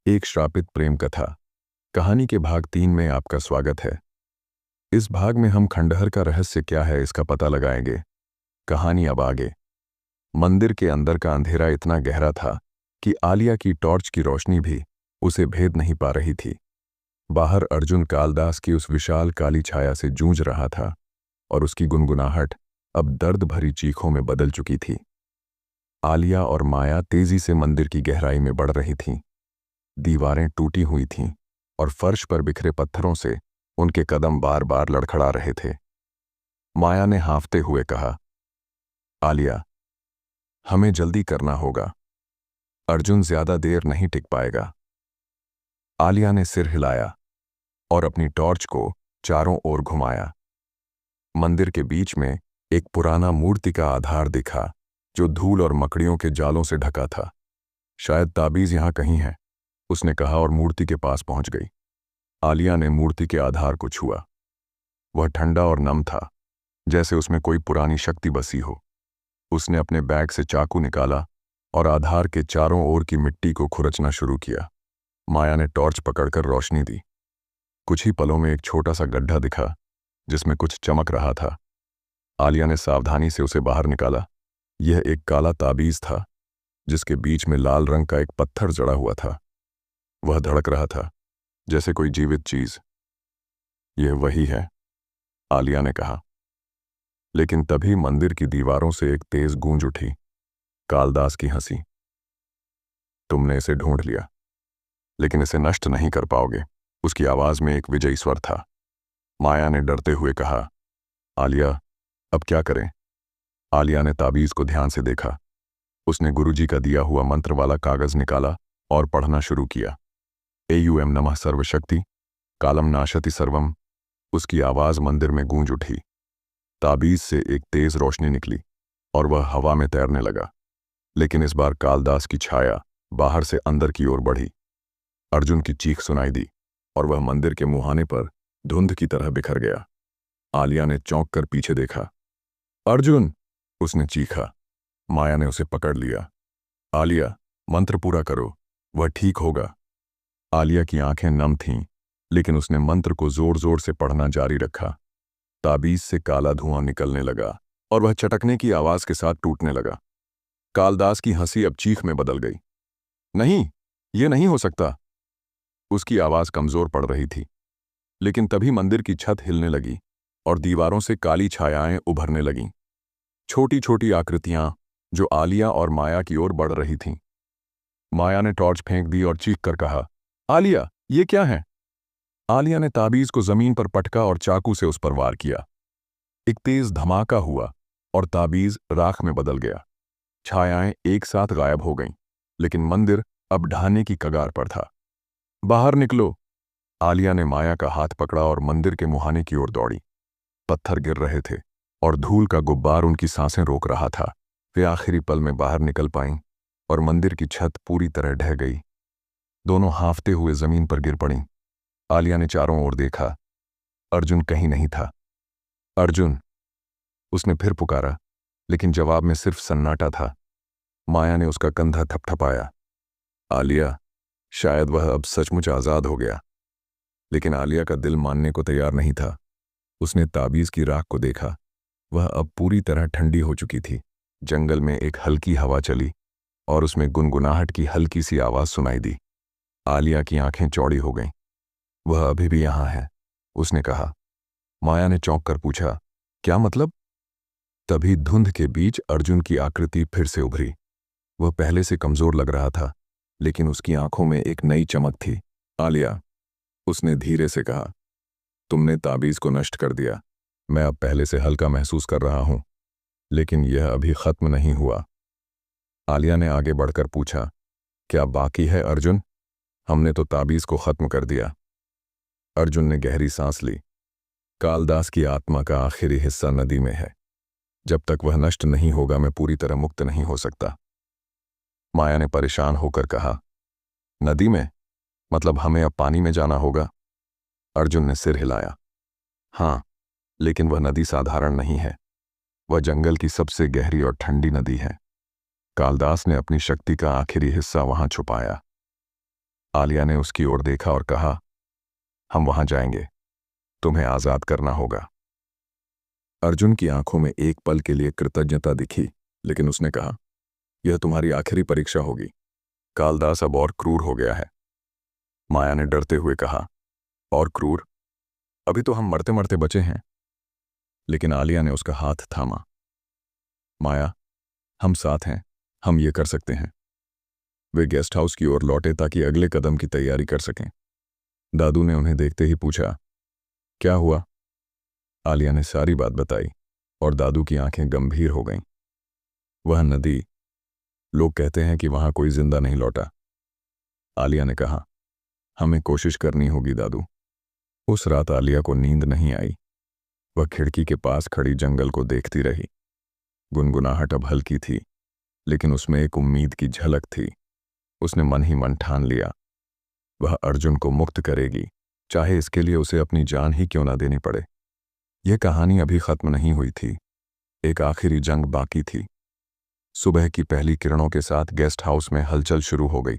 एक श्रापित प्रेम कथा कहानी के भाग 3 में आपका स्वागत है। इस भाग में हम खंडहर का रहस्य क्या है इसका पता लगाएंगे। कहानी अब आगे। मंदिर के अंदर का अंधेरा इतना गहरा था कि आलिया की टॉर्च की रोशनी भी उसे भेद नहीं पा रही थी। बाहर अर्जुन कालदास की उस विशाल काली छाया से जूझ रहा था और उसकी गुनगुनाहट अब दर्द भरी चीखों में बदल चुकी थी। आलिया और माया तेजी से मंदिर की गहराई में बढ़ रही थीं। दीवारें टूटी हुई थीं और फर्श पर बिखरे पत्थरों से उनके कदम बार बार लड़खड़ा रहे थे। माया ने हांफते हुए कहा, आलिया, हमें जल्दी करना होगा। अर्जुन ज्यादा देर नहीं टिक पाएगा। आलिया ने सिर हिलाया और अपनी टॉर्च को चारों ओर घुमाया। मंदिर के बीच में एक पुराना मूर्ति का आधार दिखा जो धूल और मकड़ियों के जालों से ढका था। शायद ताबीज यहां कहीं है, उसने कहा और मूर्ति के पास पहुंच गई। आलिया ने मूर्ति के आधार को छुआ। वह ठंडा और नम था, जैसे उसमें कोई पुरानी शक्ति बसी हो। उसने अपने बैग से चाकू निकाला और आधार के चारों ओर की मिट्टी को खुरचना शुरू किया। माया ने टॉर्च पकड़कर रोशनी दी। कुछ ही पलों में एक छोटा सा गड्ढा दिखा जिसमें कुछ चमक रहा था। आलिया ने सावधानी से उसे बाहर निकाला। यह एक काला ताबीज था जिसके बीच में लाल रंग का एक पत्थर जड़ा हुआ था। वह धड़क रहा था जैसे कोई जीवित चीज। यह वही है, आलिया ने कहा। लेकिन तभी मंदिर की दीवारों से एक तेज गूंज उठी, कालदास की हंसी। तुमने इसे ढूंढ लिया, लेकिन इसे नष्ट नहीं कर पाओगे। उसकी आवाज में एक विजयी स्वर था। माया ने डरते हुए कहा, आलिया, अब क्या करें? आलिया ने ताबीज को ध्यान से देखा। उसने गुरुजी का दिया हुआ मंत्र वाला कागज निकाला और पढ़ना शुरू किया। एयूएम नमः सर्वशक्ति कालम नाशति सर्वम। उसकी आवाज मंदिर में गूंज उठी। ताबीज से एक तेज रोशनी निकली और वह हवा में तैरने लगा। लेकिन इस बार कालदास की छाया बाहर से अंदर की ओर बढ़ी। अर्जुन की चीख सुनाई दी और वह मंदिर के मुहाने पर धुंध की तरह बिखर गया। आलिया ने चौंक कर पीछे देखा। अर्जुन, उसने चीखा। माया ने उसे पकड़ लिया। आलिया, मंत्र पूरा करो, वह ठीक होगा। आलिया की आंखें नम थीं, लेकिन उसने मंत्र को जोर जोर से पढ़ना जारी रखा। ताबीज से काला धुआं निकलने लगा और वह चटकने की आवाज के साथ टूटने लगा। कालदास की हंसी अब चीख में बदल गई। नहीं, यह नहीं हो सकता। उसकी आवाज कमजोर पड़ रही थी। लेकिन तभी मंदिर की छत हिलने लगी और दीवारों से काली छायाएं उभरने लगीं। छोटी छोटी आकृतियां जो आलिया और माया की ओर बढ़ रही थीं। माया ने टॉर्च फेंक दी और चीख कर कहा, आलिया, ये क्या है? आलिया ने ताबीज को जमीन पर पटका और चाकू से उस पर वार किया। एक तेज धमाका हुआ और ताबीज राख में बदल गया। छायाएं एक साथ गायब हो गईं, लेकिन मंदिर अब ढहने की कगार पर था। बाहर निकलो! आलिया ने माया का हाथ पकड़ा और मंदिर के मुहाने की ओर दौड़ी। पत्थर गिर रहे थे और धूल का गुब्बार उनकी सांसें रोक रहा था। वे आखिरी पल में बाहर निकल पाईं और मंदिर की छत पूरी तरह ढह गई। दोनों हांफते हुए जमीन पर गिर पड़ीं। आलिया ने चारों ओर देखा। अर्जुन कहीं नहीं था। अर्जुन! उसने फिर पुकारा, लेकिन जवाब में सिर्फ सन्नाटा था। माया ने उसका कंधा थपथपाया। आलिया, शायद वह अब सचमुच आजाद हो गया। लेकिन आलिया का दिल मानने को तैयार नहीं था। उसने ताबीज की राख को देखा। वह अब पूरी तरह ठंडी हो चुकी थी। जंगल में एक हल्की हवा चली और उसमें गुनगुनाहट की हल्की सी आवाज सुनाई दी। आलिया की आंखें चौड़ी हो गईं। वह अभी भी यहां है, उसने कहा। माया ने चौंक कर पूछा, क्या मतलब? तभी धुंध के बीच अर्जुन की आकृति फिर से उभरी। वह पहले से कमजोर लग रहा था, लेकिन उसकी आंखों में एक नई चमक थी। आलिया, उसने धीरे से कहा, तुमने ताबीज को नष्ट कर दिया। मैं अब पहले से हल्का महसूस कर रहा हूं, लेकिन यह अभी खत्म नहीं हुआ। आलिया ने आगे बढ़कर पूछा, क्या बाकी है अर्जुन? हमने तो ताबीज को खत्म कर दिया। अर्जुन ने गहरी सांस ली। कालदास की आत्मा का आखिरी हिस्सा नदी में है। जब तक वह नष्ट नहीं होगा मैं पूरी तरह मुक्त नहीं हो सकता। माया ने परेशान होकर कहा, नदी में? मतलब हमें अब पानी में जाना होगा? अर्जुन ने सिर हिलाया। हाँ, लेकिन वह नदी साधारण नहीं है। वह जंगल की सबसे गहरी और ठंडी नदी है। कालदास ने अपनी शक्ति का आखिरी हिस्सा वहां छुपाया। आलिया ने उसकी ओर देखा और कहा, हम वहां जाएंगे, तुम्हें आजाद करना होगा। अर्जुन की आंखों में एक पल के लिए कृतज्ञता दिखी, लेकिन उसने कहा, यह तुम्हारी आखिरी परीक्षा होगी। कालदास अब और क्रूर हो गया है। माया ने डरते हुए कहा, और क्रूर? अभी तो हम मरते मरते बचे हैं। लेकिन आलिया ने उसका हाथ थामा। माया, हम साथ हैं, हम ये कर सकते हैं। वे गेस्ट हाउस की ओर लौटे ताकि अगले कदम की तैयारी कर सकें। दादू ने उन्हें देखते ही पूछा, क्या हुआ? आलिया ने सारी बात बताई और दादू की आंखें गंभीर हो गईं। वह नदी, लोग कहते हैं कि वहां कोई जिंदा नहीं लौटा। आलिया ने कहा, हमें कोशिश करनी होगी दादू। उस रात आलिया को नींद नहीं आई। वह खिड़की के पास खड़ी जंगल को देखती रही। गुनगुनाहट अब हल्की थी, लेकिन उसमें एक उम्मीद की झलक थी। उसने मन ही मन ठान लिया, वह अर्जुन को मुक्त करेगी, चाहे इसके लिए उसे अपनी जान ही क्यों ना देनी पड़े। यह कहानी अभी खत्म नहीं हुई थी। एक आखिरी जंग बाकी थी। सुबह की पहली किरणों के साथ गेस्ट हाउस में हलचल शुरू हो गई।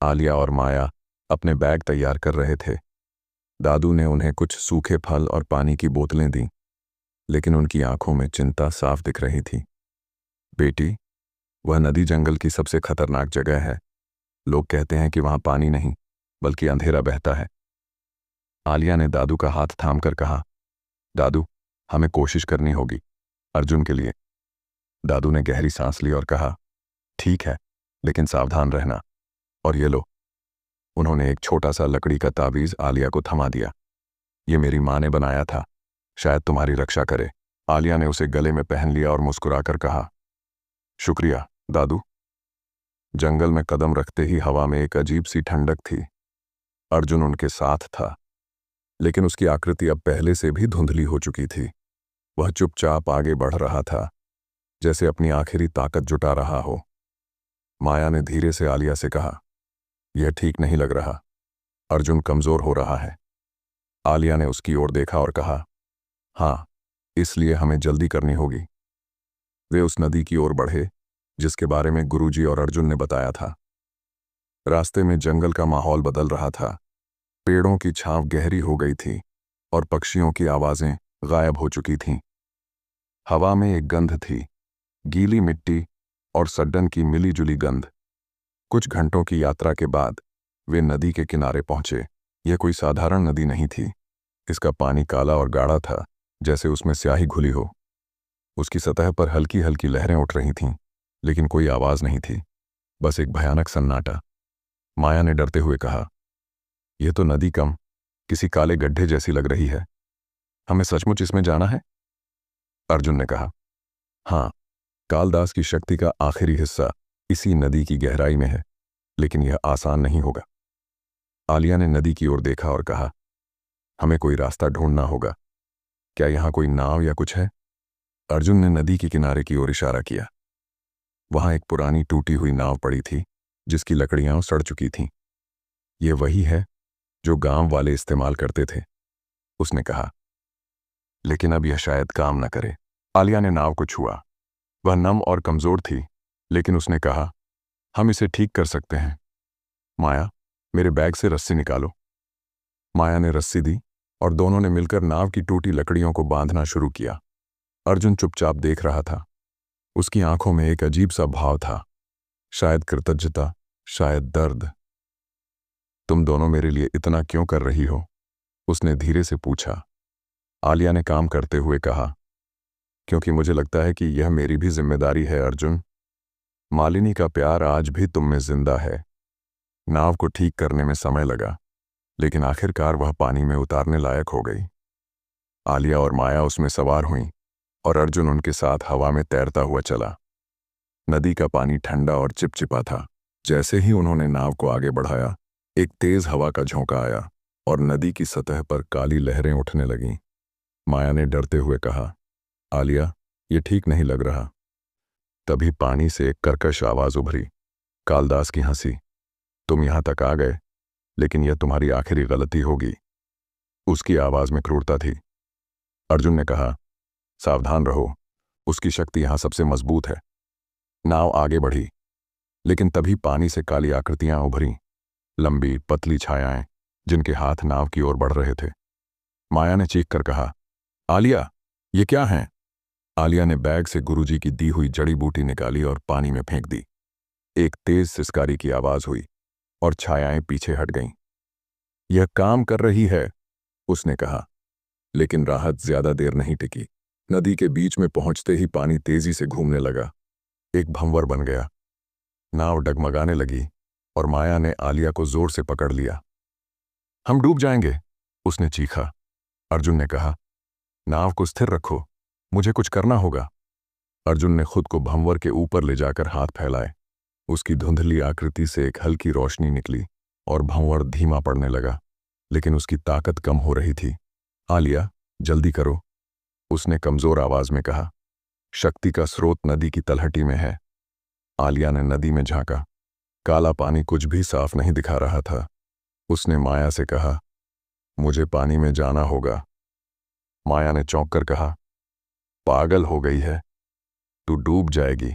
आलिया और माया अपने बैग तैयार कर रहे थे। दादू ने उन्हें कुछ सूखे फल और पानी की बोतलें दीं, लेकिन उनकी आंखों में चिंता साफ दिख रही थी। बेटी, वह नदी जंगल की सबसे खतरनाक जगह है। लोग कहते हैं कि वहां पानी नहीं, बल्कि अंधेरा बहता है। आलिया ने दादू का हाथ थामकर कहा, दादू, हमें कोशिश करनी होगी, अर्जुन के लिए। दादू ने गहरी सांस ली और कहा, ठीक है, लेकिन सावधान रहना। और ये लो। उन्होंने एक छोटा सा लकड़ी का ताबीज आलिया को थमा दिया। ये मेरी माँ ने बनाया था, शायद तुम्हारी रक्षा करे। आलिया ने उसे गले में पहन लिया और मुस्कुराकर कहा, शुक्रिया दादू। जंगल में कदम रखते ही हवा में एक अजीब सी ठंडक थी। अर्जुन उनके साथ था, लेकिन उसकी आकृति अब पहले से भी धुंधली हो चुकी थी। वह चुपचाप आगे बढ़ रहा था, जैसे अपनी आखिरी ताकत जुटा रहा हो। माया ने धीरे से आलिया से कहा, यह ठीक नहीं लग रहा, अर्जुन कमजोर हो रहा है। आलिया ने उसकी ओर देखा और कहा, हाँ, इसलिए हमें जल्दी करनी होगी। वे उस नदी की ओर बढ़े जिसके बारे में गुरुजी और अर्जुन ने बताया था। रास्ते में जंगल का माहौल बदल रहा था। पेड़ों की छांव गहरी हो गई थी और पक्षियों की आवाजें गायब हो चुकी थीं। हवा में एक गंध थी, गीली मिट्टी और सड्डन की मिलीजुली गंध। कुछ घंटों की यात्रा के बाद वे नदी के किनारे पहुंचे। यह कोई साधारण नदी नहीं थी। इसका पानी काला और गाढ़ा था, जैसे उसमें स्याही घुली हो। उसकी सतह पर हल्की हल्की लहरें उठ रही थीं, लेकिन कोई आवाज नहीं थी, बस एक भयानक सन्नाटा। माया ने डरते हुए कहा, यह तो नदी कम किसी काले गड्ढे जैसी लग रही है। हमें सचमुच इसमें जाना है? अर्जुन ने कहा, हाँ, कालदास की शक्ति का आखिरी हिस्सा इसी नदी की गहराई में है, लेकिन यह आसान नहीं होगा। आलिया ने नदी की ओर देखा और कहा, हमें कोई रास्ता ढूंढना होगा। क्या यहां कोई नाव या कुछ है? अर्जुन ने नदी के किनारे की ओर इशारा किया। वहां एक पुरानी टूटी हुई नाव पड़ी थी, जिसकी लकड़ियां सड़ चुकी थीं। यह वही है जो गांव वाले इस्तेमाल करते थे, उसने कहा, लेकिन अब यह शायद काम न करे। आलिया ने नाव को छुआ। वह नम और कमजोर थी, लेकिन उसने कहा, हम इसे ठीक कर सकते हैं। माया, मेरे बैग से रस्सी निकालो। माया ने रस्सी दी और दोनों ने मिलकर नाव की टूटी लकड़ियों को बांधना शुरू किया। अर्जुन चुपचाप देख रहा था। उसकी आंखों में एक अजीब सा भाव था, शायद कृतज्ञता, शायद दर्द। तुम दोनों मेरे लिए इतना क्यों कर रही हो? उसने धीरे से पूछा। आलिया ने काम करते हुए कहा, क्योंकि मुझे लगता है कि यह मेरी भी जिम्मेदारी है अर्जुन। मालिनी का प्यार आज भी तुम में जिंदा है। नाव को ठीक करने में समय लगा, लेकिन आखिरकार वह पानी में उतारने लायक हो गई। आलिया और माया उसमें सवार हुईं और अर्जुन उनके साथ हवा में तैरता हुआ चला। नदी का पानी ठंडा और चिपचिपा था। जैसे ही उन्होंने नाव को आगे बढ़ाया, एक तेज हवा का झोंका आया और नदी की सतह पर काली लहरें उठने लगीं। माया ने डरते हुए कहा, आलिया, ये ठीक नहीं लग रहा। तभी पानी से एक कर्कश आवाज उभरी, कालदास की हंसी। तुम यहां तक आ गए, लेकिन यह तुम्हारी आखिरी गलती होगी। उसकी आवाज में क्रूरता थी। अर्जुन ने कहा, सावधान रहो, उसकी शक्ति यहां सबसे मजबूत है। नाव आगे बढ़ी, लेकिन तभी पानी से काली आकृतियां उभरीं। लंबी पतली छायाएं जिनके हाथ नाव की ओर बढ़ रहे थे। माया ने चीख कर कहा, आलिया, ये क्या है? आलिया ने बैग से गुरुजी की दी हुई जड़ी बूटी निकाली और पानी में फेंक दी। एक तेज सिसकारी की आवाज हुई और छायाएं पीछे हट गईं। यह काम कर रही है, उसने कहा, लेकिन राहत ज्यादा देर नहीं टिकी। नदी के बीच में पहुंचते ही पानी तेजी से घूमने लगा। एक भंवर बन गया। नाव डगमगाने लगी और माया ने आलिया को जोर से पकड़ लिया। हम डूब जाएंगे, उसने चीखा। अर्जुन ने कहा, नाव को स्थिर रखो, मुझे कुछ करना होगा। अर्जुन ने खुद को भंवर के ऊपर ले जाकर हाथ फैलाए। उसकी धुंधली आकृति से एक हल्की रोशनी निकली और भंवर धीमा पड़ने लगा, लेकिन उसकी ताकत कम हो रही थी। आलिया, जल्दी करो, उसने कमजोर आवाज में कहा। शक्ति का स्रोत नदी की तलहटी में है। आलिया ने नदी में झांका। काला पानी कुछ भी साफ नहीं दिखा रहा था। उसने माया से कहा, मुझे पानी में जाना होगा। माया ने चौंक कर कहा, पागल हो गई है, तू डूब जाएगी।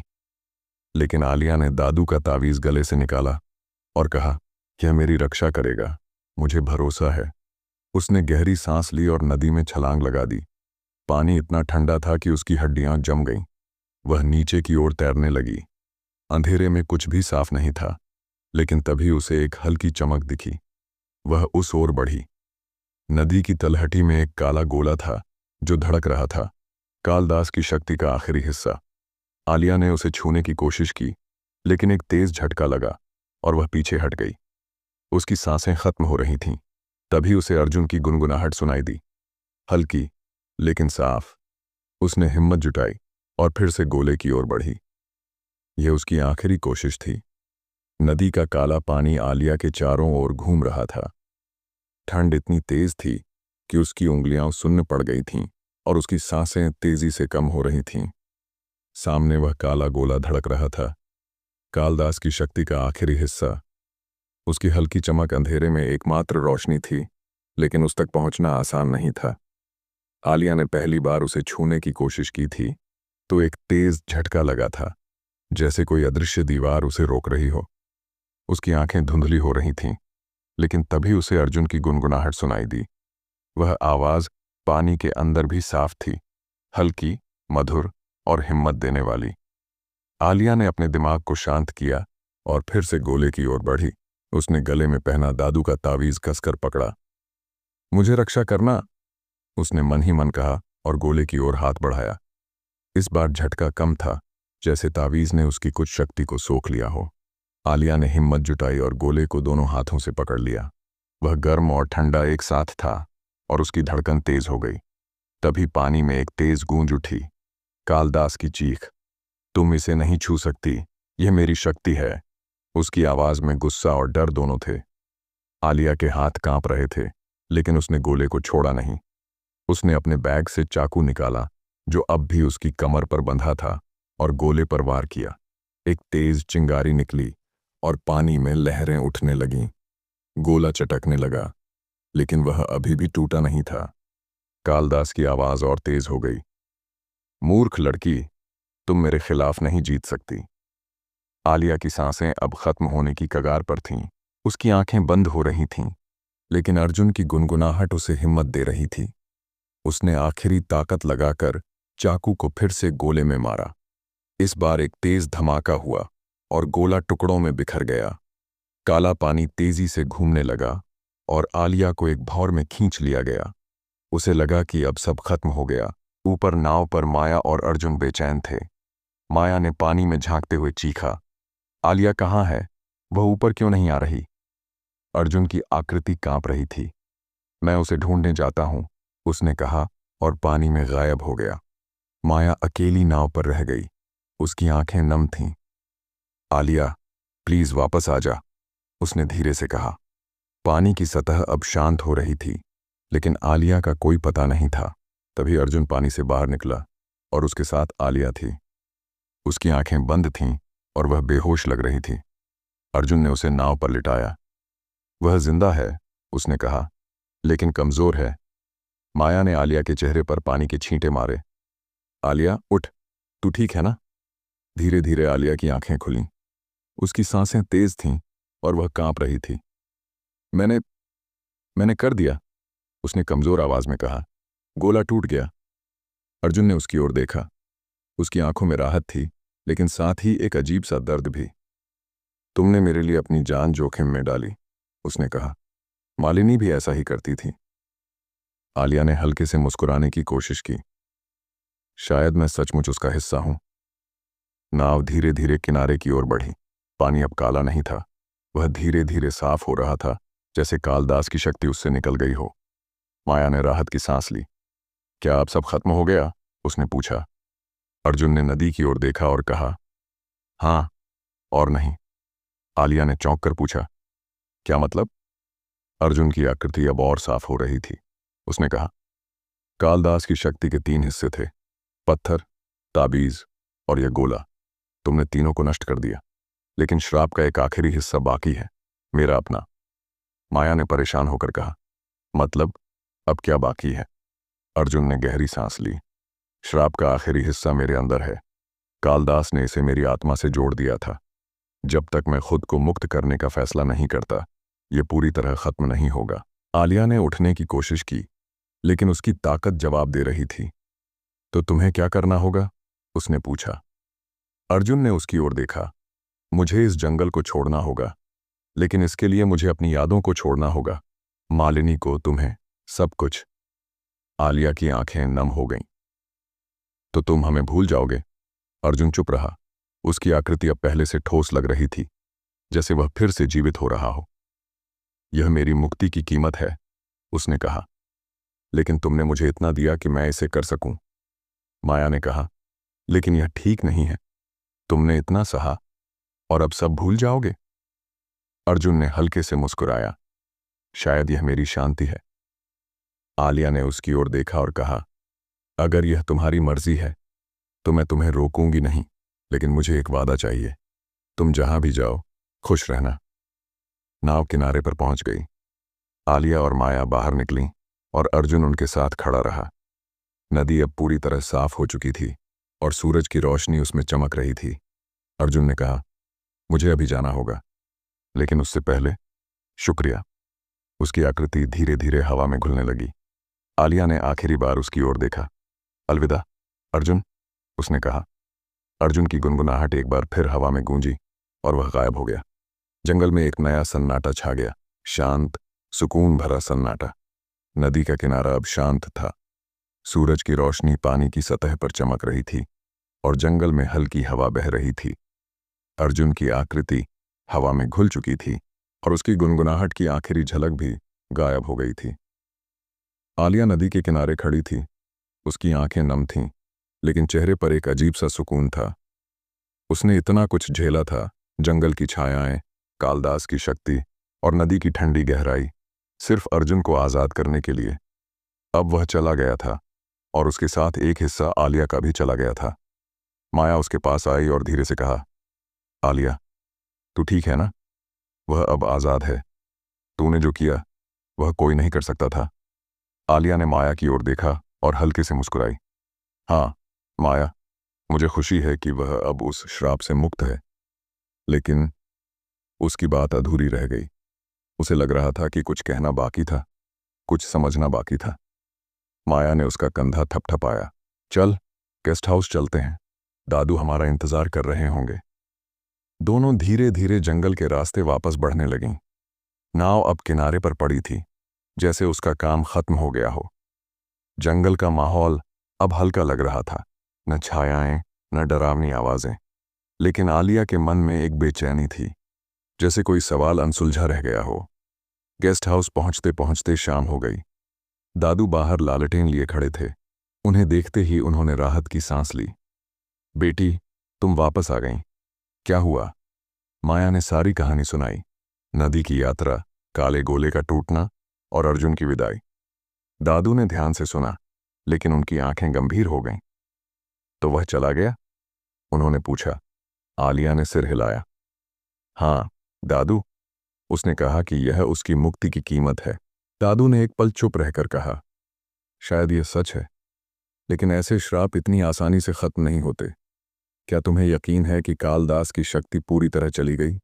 लेकिन आलिया ने दादू का तावीज गले से निकाला और कहा, यह मेरी रक्षा करेगा, मुझे भरोसा है। उसने गहरी सांस ली और नदी में छलांग लगा दी। पानी इतना ठंडा था कि उसकी हड्डियां जम गईं। वह नीचे की ओर तैरने लगी। अंधेरे में कुछ भी साफ नहीं था, लेकिन तभी उसे एक हल्की चमक दिखी। वह उस ओर बढ़ी। नदी की तलहटी में एक काला गोला था जो धड़क रहा था। कालदास की शक्ति का आखिरी हिस्सा। आलिया ने उसे छूने की कोशिश की, लेकिन एक तेज झटका लगा और वह पीछे हट गई। उसकी सांसें खत्म हो रही थीं। तभी उसे अर्जुन की गुनगुनाहट सुनाई दी, हल्की लेकिन साफ। उसने हिम्मत जुटाई और फिर से गोले की ओर बढ़ी। यह उसकी आखिरी कोशिश थी। नदी का काला पानी आलिया के चारों ओर घूम रहा था। ठंड इतनी तेज थी कि उसकी उंगलियां सुन्न पड़ गई थीं और उसकी सांसें तेजी से कम हो रही थीं। सामने वह काला गोला धड़क रहा था, कालदास की शक्ति का आखिरी हिस्सा। उसकी हल्की चमक अंधेरे में एकमात्र रोशनी थी, लेकिन उस तक पहुंचना आसान नहीं था। आलिया ने पहली बार उसे छूने की कोशिश की थी तो एक तेज झटका लगा था, जैसे कोई अदृश्य दीवार उसे रोक रही हो। उसकी आंखें धुंधली हो रही थीं, लेकिन तभी उसे अर्जुन की गुनगुनाहट सुनाई दी। वह आवाज पानी के अंदर भी साफ थी, हल्की, मधुर और हिम्मत देने वाली। आलिया ने अपने दिमाग को शांत किया और फिर से गोले की ओर बढ़ी। उसने गले में पहना दादू का तावीज कसकर पकड़ा। मुझे रक्षा करना, उसने मन ही मन कहा और गोले की ओर हाथ बढ़ाया। इस बार झटका कम था, जैसे तावीज ने उसकी कुछ शक्ति को सोख लिया हो। आलिया ने हिम्मत जुटाई और गोले को दोनों हाथों से पकड़ लिया। वह गर्म और ठंडा एक साथ था और उसकी धड़कन तेज हो गई। तभी पानी में एक तेज गूंज उठी, कालदास की चीख, तुम इसे नहीं छू सकती, यह मेरी शक्ति है। उसकी आवाज में गुस्सा और डर दोनों थे। आलिया के हाथ कांप रहे थे, लेकिन उसने गोले को छोड़ा नहीं। उसने अपने बैग से चाकू निकाला जो अब भी उसकी कमर पर बंधा था और गोले पर वार किया। एक तेज चिंगारी निकली और पानी में लहरें उठने लगीं। गोला चटकने लगा, लेकिन वह अभी भी टूटा नहीं था। कालदास की आवाज और तेज हो गई, मूर्ख लड़की, तुम मेरे खिलाफ नहीं जीत सकती। आलिया की सांसें अब खत्म होने की कगार पर थीं। उसकी आंखें बंद हो रही थीं, लेकिन अर्जुन की गुनगुनाहट उसे हिम्मत दे रही थी। उसने आखिरी ताकत लगाकर चाकू को फिर से गोले में मारा। इस बार एक तेज धमाका हुआ और गोला टुकड़ों में बिखर गया। काला पानी तेजी से घूमने लगा और आलिया को एक भौर में खींच लिया गया। उसे लगा कि अब सब खत्म हो गया। ऊपर नाव पर माया और अर्जुन बेचैन थे। माया ने पानी में झांकते हुए चीखा, आलिया कहाँ है? वह ऊपर क्यों नहीं आ रही? अर्जुन की आकृति कांप रही थी। मैं उसे ढूंढने जाता हूं, उसने कहा और पानी में गायब हो गया। माया अकेली नाव पर रह गई। उसकी आंखें नम थीं। आलिया, प्लीज वापस आ जा, उसने धीरे से कहा। पानी की सतह अब शांत हो रही थी, लेकिन आलिया का कोई पता नहीं था। तभी अर्जुन पानी से बाहर निकला और उसके साथ आलिया थी। उसकी आंखें बंद थीं और वह बेहोश लग रही थी। अर्जुन ने उसे नाव पर लिटाया। वह जिंदा है, उसने कहा, लेकिन कमजोर है। माया ने आलिया के चेहरे पर पानी के छींटे मारे। आलिया, उठ, तू ठीक है ना? धीरे धीरे आलिया की आंखें खुलीं। उसकी सांसें तेज थीं और वह कांप रही थी। मैंने मैंने कर दिया, उसने कमजोर आवाज में कहा। गोला टूट गया। अर्जुन ने उसकी ओर देखा। उसकी आंखों में राहत थी, लेकिन साथ ही एक अजीब सा दर्द भी। तुमने मेरे लिए अपनी जान जोखिम में डाली, उसने कहा। मालिनी भी ऐसा ही करती थी। आलिया ने हल्के से मुस्कुराने की कोशिश की। शायद मैं सचमुच उसका हिस्सा हूं। नाव धीरे धीरे किनारे की ओर बढ़ी। पानी अब काला नहीं था, वह धीरे धीरे साफ हो रहा था, जैसे कालदास की शक्ति उससे निकल गई हो। माया ने राहत की सांस ली। क्या अब सब खत्म हो गया? उसने पूछा। अर्जुन ने नदी की ओर देखा और कहा, हाँ और नहीं। आलिया ने चौंक कर पूछा, क्या मतलब? अर्जुन की आकृति अब और साफ हो रही थी। उसने कहा, कालदास की शक्ति के 3 हिस्से थे, पत्थर, ताबीज और यह गोला। तुमने तीनों को नष्ट कर दिया, लेकिन श्राप का एक आखिरी हिस्सा बाकी है, मेरा अपना। माया ने परेशान होकर कहा, मतलब अब क्या बाकी है? अर्जुन ने गहरी सांस ली। श्राप का आखिरी हिस्सा मेरे अंदर है। कालदास ने इसे मेरी आत्मा से जोड़ दिया था। जब तक मैं खुद को मुक्त करने का फैसला नहीं करता, यह पूरी तरह खत्म नहीं होगा। आलिया ने उठने की कोशिश की, लेकिन उसकी ताकत जवाब दे रही थी। तो तुम्हें क्या करना होगा? उसने पूछा। अर्जुन ने उसकी ओर देखा। मुझे इस जंगल को छोड़ना होगा, लेकिन इसके लिए मुझे अपनी यादों को छोड़ना होगा, मालिनी को, तुम्हें, सब कुछ। आलिया की आंखें नम हो गईं। तो तुम हमें भूल जाओगे? अर्जुन चुप रहा। उसकी आकृति अब पहले से ठोस लग रही थी, जैसे वह फिर से जीवित हो रहा हो। यह मेरी मुक्ति की कीमत है, उसने कहा। लेकिन तुमने मुझे इतना दिया कि मैं इसे कर सकूं। माया ने कहा, लेकिन यह ठीक नहीं है। तुमने इतना सहा और अब सब भूल जाओगे? अर्जुन ने हल्के से मुस्कुराया। शायद यह मेरी शांति है। आलिया ने उसकी ओर देखा और कहा, अगर यह तुम्हारी मर्जी है तो मैं तुम्हें रोकूंगी नहीं, लेकिन मुझे एक वादा चाहिए। तुम जहां भी जाओ, खुश रहना। नाव किनारे पर पहुंच गई। आलिया और माया बाहर निकलीं और अर्जुन उनके साथ खड़ा रहा। नदी अब पूरी तरह साफ हो चुकी थी और सूरज की रोशनी उसमें चमक रही थी। अर्जुन ने कहा, मुझे अभी जाना होगा, लेकिन उससे पहले शुक्रिया। उसकी आकृति धीरे धीरे हवा में घुलने लगी। आलिया ने आखिरी बार उसकी ओर देखा। अलविदा अर्जुन, उसने कहा। अर्जुन की गुनगुनाहट एक बार फिर हवा में गूंजी और वह गायब हो गया। जंगल में एक नया सन्नाटा छा गया, शांत, सुकून भरा सन्नाटा। नदी का किनारा अब शांत था। सूरज की रोशनी पानी की सतह पर चमक रही थी और जंगल में हल्की हवा बह रही थी। अर्जुन की आकृति हवा में घुल चुकी थी और उसकी गुनगुनाहट की आखिरी झलक भी गायब हो गई थी। आलिया नदी के किनारे खड़ी थी। उसकी आंखें नम थीं, लेकिन चेहरे पर एक अजीब सा सुकून था। उसने इतना कुछ झेला था, जंगल की छायाएं, कालदास की शक्ति और नदी की ठंडी गहराई, सिर्फ अर्जुन को आज़ाद करने के लिए। अब वह चला गया था और उसके साथ एक हिस्सा आलिया का भी चला गया था। माया उसके पास आई और धीरे से कहा, आलिया, तू ठीक है ना? वह अब आज़ाद है। तूने जो किया वह कोई नहीं कर सकता था। आलिया ने माया की ओर देखा और हल्के से मुस्कुराई। हाँ माया, मुझे खुशी है कि वह अब उस श्राप से मुक्त है, लेकिन उसकी बात अधूरी रह गई। उसे लग रहा था कि कुछ कहना बाकी था, कुछ समझना बाकी था। माया ने उसका कंधा थपथपाया। चल, गेस्ट हाउस चलते हैं, दादू हमारा इंतजार कर रहे होंगे। दोनों धीरे धीरे जंगल के रास्ते वापस बढ़ने लगीं। नाव अब किनारे पर पड़ी थी, जैसे उसका काम खत्म हो गया हो। जंगल का माहौल अब हल्का लग रहा था, न छायाएं, न डरावनी आवाजें, लेकिन आलिया के मन में एक बेचैनी थी, जैसे कोई सवाल अनसुलझा रह गया हो। गेस्ट हाउस पहुंचते पहुंचते शाम हो गई। दादू बाहर लालटेन लिए खड़े थे। उन्हें देखते ही उन्होंने राहत की सांस ली। बेटी, तुम वापस आ गईं। क्या हुआ? माया ने सारी कहानी सुनाई। नदी की यात्रा, काले गोले का टूटना और अर्जुन की विदाई। दादू ने ध्यान से सुना, लेकिन उनकी आंखें गंभीर हो गईं। तो वह चला गया? उन्होंने पूछा। आलिया ने सिर हिलाया। हाँ दादू, उसने कहा कि यह उसकी मुक्ति की कीमत है। दादू ने एक पल चुप रहकर कहा, शायद यह सच है, लेकिन ऐसे श्राप इतनी आसानी से खत्म नहीं होते। क्या तुम्हें यकीन है कि कालदास की शक्ति पूरी तरह चली गई?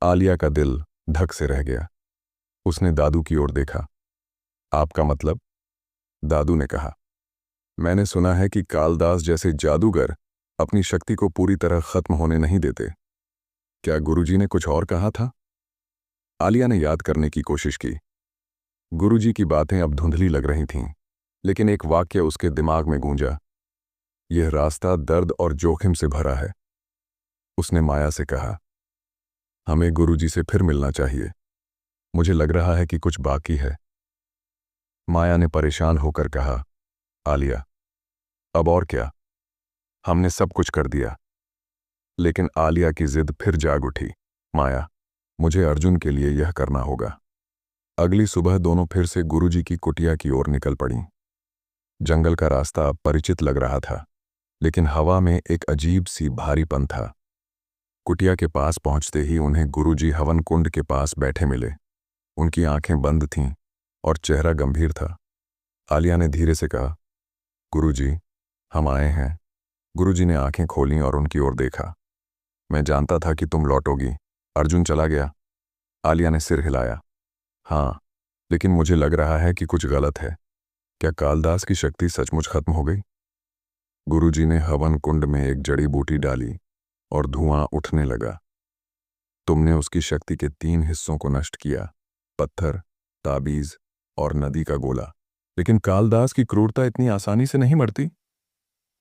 आलिया का दिल धक से रह गया। उसने दादू की ओर देखा। आपका मतलब? दादू ने कहा, मैंने सुना है कि कालदास जैसे जादूगर अपनी शक्ति को पूरी तरह खत्म होने नहीं देते। क्या गुरुजी ने कुछ और कहा था? आलिया ने याद करने की कोशिश की। गुरुजी की बातें अब धुंधली लग रही थीं, लेकिन एक वाक्य उसके दिमाग में गूंजा, यह रास्ता दर्द और जोखिम से भरा है। उसने माया से कहा, हमें गुरुजी से फिर मिलना चाहिए। मुझे लग रहा है कि कुछ बाकी है। माया ने परेशान होकर कहा, आलिया, अब और क्या? हमने सब कुछ कर दिया। लेकिन आलिया की जिद फिर जाग उठी। माया, मुझे अर्जुन के लिए यह करना होगा। अगली सुबह दोनों फिर से गुरुजी की कुटिया की ओर निकल पड़ी। जंगल का रास्ता अब परिचित लग रहा था, लेकिन हवा में एक अजीब सी भारीपन था। कुटिया के पास पहुंचते ही उन्हें गुरुजी हवन कुंड के पास बैठे मिले। उनकी आंखें बंद थीं और चेहरा गंभीर था। आलिया ने धीरे से कहा, गुरुजी, हम आए हैं। गुरुजी ने आंखें खोलीं और उनकी ओर देखा। मैं जानता था कि तुम लौटोगी। अर्जुन चला गया? आलिया ने सिर हिलाया। हाँ, लेकिन मुझे लग रहा है कि कुछ गलत है। क्या कालदास की शक्ति सचमुच खत्म हो गई? गुरुजी ने हवन कुंड में एक जड़ी बूटी डाली और धुआं उठने लगा। तुमने उसकी शक्ति के 3 हिस्सों को नष्ट किया, पत्थर, ताबीज और नदी का गोला। लेकिन कालदास की क्रूरता इतनी आसानी से नहीं मरती।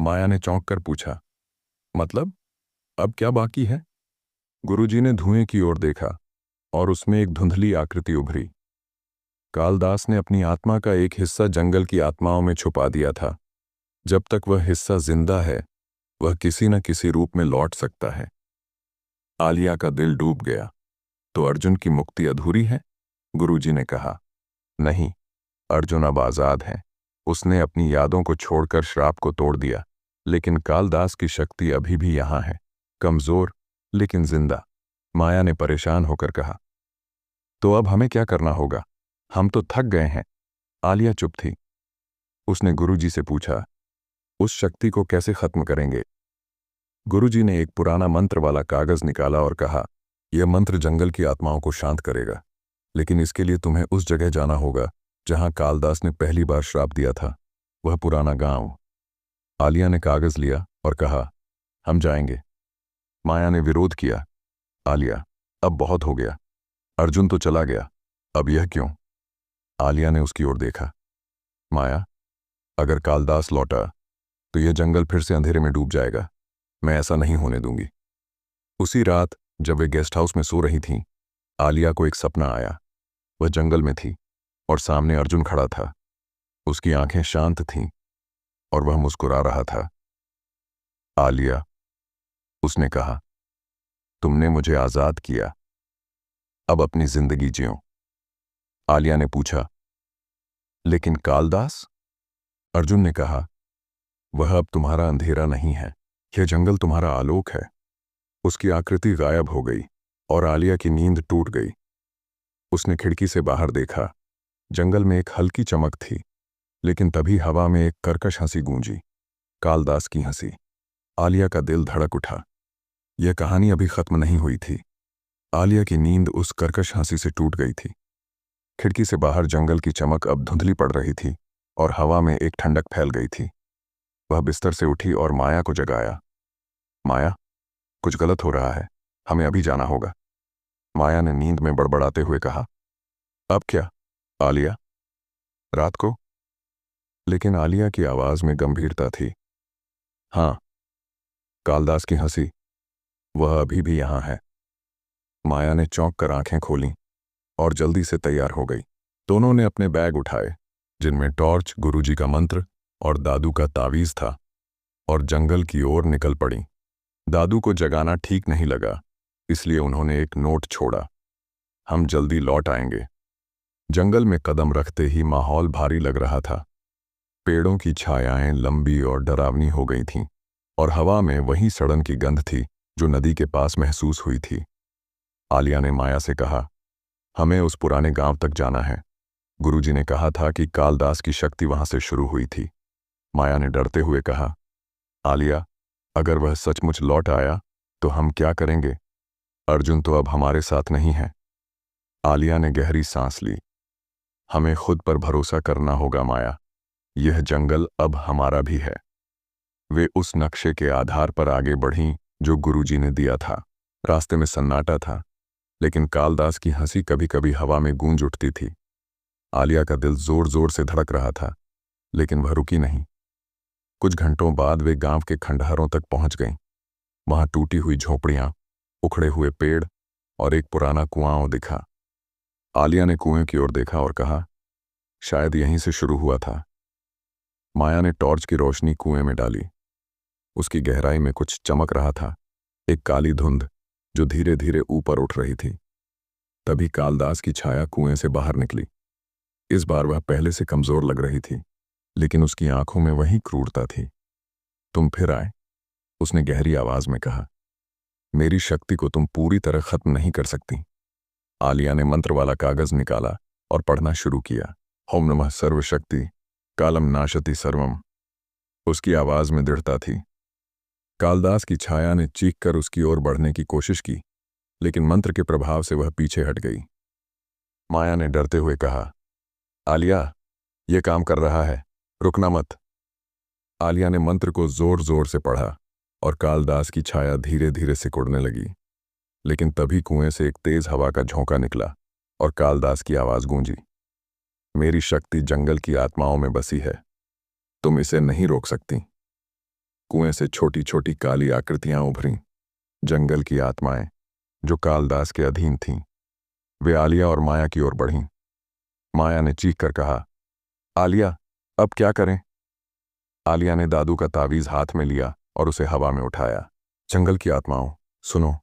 माया ने चौंक कर पूछा, मतलब अब क्या बाकी है? गुरुजी ने धुएं की ओर देखा और उसमें एक धुंधली आकृति उभरी। कालदास ने अपनी आत्मा का एक हिस्सा जंगल की आत्माओं में छुपा दिया था। जब तक वह हिस्सा जिंदा है, वह किसी न किसी रूप में लौट सकता है। आलिया का दिल डूब गया। तो अर्जुन की मुक्ति अधूरी है? गुरुजी ने कहा, नहीं, अर्जुन अब आजाद है। उसने अपनी यादों को छोड़कर श्राप को तोड़ दिया। लेकिन कालदास की शक्ति अभी भी यहां है, कमजोर लेकिन जिंदा। माया ने परेशान होकर कहा, तो अब हमें क्या करना होगा? हम तो थक गए हैं। आलिया चुप थी। उसने गुरुजी से पूछा, उस शक्ति को कैसे खत्म करेंगे? गुरुजी ने एक पुराना मंत्र वाला कागज निकाला और कहा, यह मंत्र जंगल की आत्माओं को शांत करेगा, लेकिन इसके लिए तुम्हें उस जगह जाना होगा जहां कालदास ने पहली बार श्राप दिया था, वह पुराना गांव। आलिया ने कागज लिया और कहा, हम जाएंगे। माया ने विरोध किया, आलिया, अब बहुत हो गया। अर्जुन तो चला गया, अब यह क्यों? आलिया ने उसकी ओर देखा। माया, अगर कालदास लौटा तो यह जंगल फिर से अंधेरे में डूब जाएगा। मैं ऐसा नहीं होने दूंगी। उसी रात जब वे गेस्ट हाउस में सो रही थीं, आलिया को एक सपना आया। वह जंगल में थी और सामने अर्जुन खड़ा था। उसकी आंखें शांत थीं और वह मुस्कुरा रहा था। आलिया, उसने कहा, तुमने मुझे आजाद किया, अब अपनी जिंदगी जियो। आलिया ने पूछा, लेकिन कालदास? अर्जुन ने कहा, वह अब तुम्हारा अंधेरा नहीं है, यह जंगल तुम्हारा आलोक है। उसकी आकृति गायब हो गई और आलिया की नींद टूट गई। उसने खिड़की से बाहर देखा। जंगल में एक हल्की चमक थी, लेकिन तभी हवा में एक कर्कश हंसी गूंजी, कालदास की हंसी। आलिया का दिल धड़क उठा। यह कहानी अभी खत्म नहीं हुई थी। आलिया की नींद उस कर्कश हंसी से टूट गई थी। खिड़की से बाहर जंगल की चमक अब धुंधली पड़ रही थी और हवा में एक ठंडक फैल गई थी। वह बिस्तर से उठी और माया को जगाया। माया, कुछ गलत हो रहा है, हमें अभी जाना होगा। माया ने नींद में बड़बड़ाते हुए कहा, अब क्या? आलिया, रात को? लेकिन आलिया की आवाज में गंभीरता थी। हाँ, कालदास की हंसी, वह अभी भी यहां है। माया ने चौंक कर आंखें खोलीं और जल्दी से तैयार हो गई। दोनों ने अपने बैग उठाए, जिनमें टॉर्च, गुरुजी का मंत्र और दादू का तावीज था, और जंगल की ओर निकल पड़ी। दादू को जगाना ठीक नहीं लगा, इसलिए उन्होंने एक नोट छोड़ा, हम जल्दी लौट आएंगे। जंगल में कदम रखते ही माहौल भारी लग रहा था। पेड़ों की छायाएं लंबी और डरावनी हो गई थीं और हवा में वही सड़न की गंध थी जो नदी के पास महसूस हुई थी। आलिया ने माया से कहा, हमें उस पुराने गांव तक जाना है। गुरुजी ने कहा था कि कालदास की शक्ति वहां से शुरू हुई थी। माया ने डरते हुए कहा, आलिया, अगर वह सचमुच लौट आया तो हम क्या करेंगे? अर्जुन तो अब हमारे साथ नहीं है। आलिया ने गहरी सांस ली। हमें खुद पर भरोसा करना होगा माया। यह जंगल अब हमारा भी है। वे उस नक्शे के आधार पर आगे बढ़ीं जो गुरुजी ने दिया था। रास्ते में सन्नाटा था, लेकिन कालदास की हंसी कभी कभी हवा में गूंज उठती थी। आलिया का दिल जोर जोर से धड़क रहा था, लेकिन वह रुकी नहीं। कुछ घंटों बाद वे गांव के खंडहरों तक पहुंच गईं। वहां टूटी हुई झोपड़ियां, उखड़े हुए पेड़ और एक पुराना कुआं दिखा। आलिया ने कुएं की ओर देखा और कहा, शायद यहीं से शुरू हुआ था। माया ने टॉर्च की रोशनी कुएं में डाली। उसकी गहराई में कुछ चमक रहा था, एक काली धुंध जो धीरे धीरे ऊपर उठ रही थी। तभी कालदास की छाया कुएं से बाहर निकली। इस बार वह पहले से कमजोर लग रही थी, लेकिन उसकी आंखों में वही क्रूरता थी। तुम फिर आए, उसने गहरी आवाज में कहा। मेरी शक्ति को तुम पूरी तरह खत्म नहीं कर सकती। आलिया ने मंत्र वाला कागज निकाला और पढ़ना शुरू किया। ओम नमः सर्वशक्ति कालम नाशति सर्वम। उसकी आवाज में दृढ़ता थी। कालदास की छाया ने चीख कर उसकी ओर बढ़ने की कोशिश की, लेकिन मंत्र के प्रभाव से वह पीछे हट गई। माया ने डरते हुए कहा, आलिया, यह काम कर रहा है, रुकना मत। आलिया ने मंत्र को जोर जोर से पढ़ा और कालदास की छाया धीरे धीरे सिकुड़ने लगी। लेकिन तभी कुएं से एक तेज हवा का झोंका निकला और कालदास की आवाज गूंजी। मेरी शक्ति जंगल की आत्माओं में बसी है, तुम इसे नहीं रोक सकती। कुएं से छोटी छोटी काली आकृतियां उभरीं, जंगल की आत्माएं जो कालदास के अधीन थीं। वे आलिया और माया की ओर बढ़ीं। माया ने चीख कर कहा, आलिया, अब क्या करें? आलिया ने दादू का तावीज हाथ में लिया और उसे हवा में उठाया। जंगल की आत्माओं, सुनो,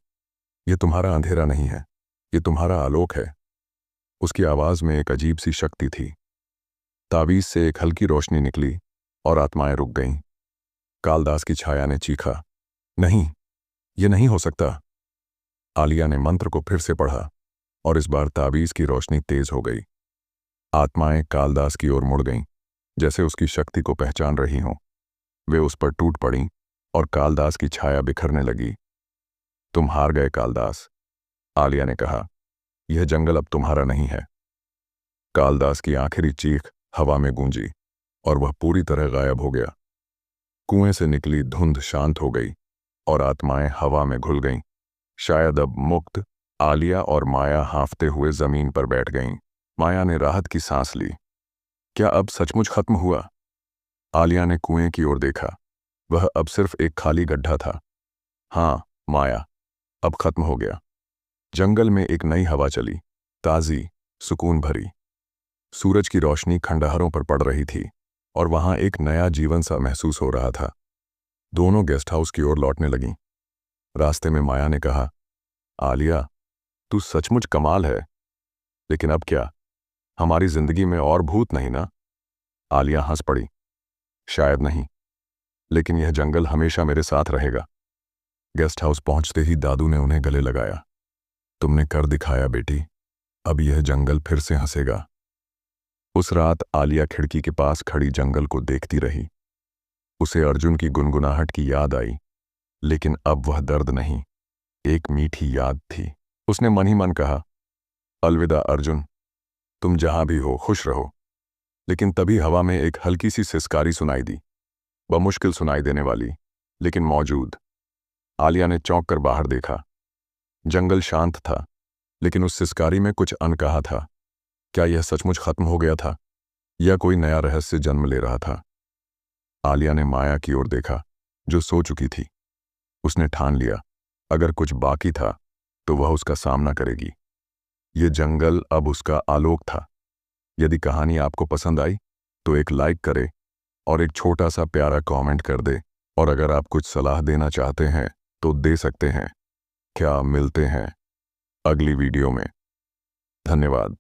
ये तुम्हारा अंधेरा नहीं है, ये तुम्हारा आलोक है। उसकी आवाज में एक अजीब सी शक्ति थी। तावीज से एक हल्की रोशनी निकली और आत्माएं रुक गईं। कालदास की छाया ने चीखा, नहीं, ये नहीं हो सकता। आलिया ने मंत्र को फिर से पढ़ा और इस बार तावीज की रोशनी तेज हो गई। आत्माएं कालदास की ओर मुड़ गईं, जैसे उसकी शक्ति को पहचान रही हों। वे उस पर टूट पड़ीं और कालदास की छाया बिखरने लगी। तुम हार गए कालदास, आलिया ने कहा। यह जंगल अब तुम्हारा नहीं है। कालदास की आखिरी चीख हवा में गूंजी और वह पूरी तरह गायब हो गया। कुएं से निकली धुंध शांत हो गई और आत्माएं हवा में घुल गईं। शायद अब मुक्त। आलिया और माया हाँफते हुए जमीन पर बैठ गईं। माया ने राहत की सांस ली। क्या अब सचमुच खत्म हुआ? आलिया ने कुएं की ओर देखा। वह अब सिर्फ एक खाली गड्ढा था। हाँ माया, अब खत्म हो गया। जंगल में एक नई हवा चली, ताजी, सुकून भरी। सूरज की रोशनी खंडहरों पर पड़ रही थी और वहां एक नया जीवन सा महसूस हो रहा था। दोनों गेस्ट हाउस की ओर लौटने लगीं। रास्ते में माया ने कहा, आलिया, तू सचमुच कमाल है। लेकिन अब क्या, हमारी जिंदगी में और भूत नहीं ना? आलिया हंस पड़ी। शायद नहीं, लेकिन यह जंगल हमेशा मेरे साथ रहेगा। गेस्ट हाउस पहुंचते ही दादू ने उन्हें गले लगाया। तुमने कर दिखाया बेटी, अब यह जंगल फिर से हंसेगा। उस रात आलिया खिड़की के पास खड़ी जंगल को देखती रही। उसे अर्जुन की गुनगुनाहट की याद आई, लेकिन अब वह दर्द नहीं, एक मीठी याद थी। उसने मन ही मन कहा, अलविदा अर्जुन, तुम जहां भी हो खुश रहो। लेकिन तभी हवा में एक हल्की सी सिसकारी सुनाई दी, बमुश्किल सुनाई देने वाली, लेकिन मौजूद। आलिया ने चौंक कर बाहर देखा। जंगल शांत था, लेकिन उस सिसकारी में कुछ अनकहा था। क्या यह सचमुच खत्म हो गया था या कोई नया रहस्य जन्म ले रहा था? आलिया ने माया की ओर देखा, जो सो चुकी थी। उसने ठान लिया, अगर कुछ बाकी था तो वह उसका सामना करेगी। ये जंगल अब उसका आलोक था। यदि कहानी आपको पसंद आई तो एक लाइक करे और एक छोटा सा प्यारा कमेंट कर दे। और अगर आप कुछ सलाह देना चाहते हैं तो दे सकते हैं। क्या मिलते हैं अगली वीडियो में। धन्यवाद।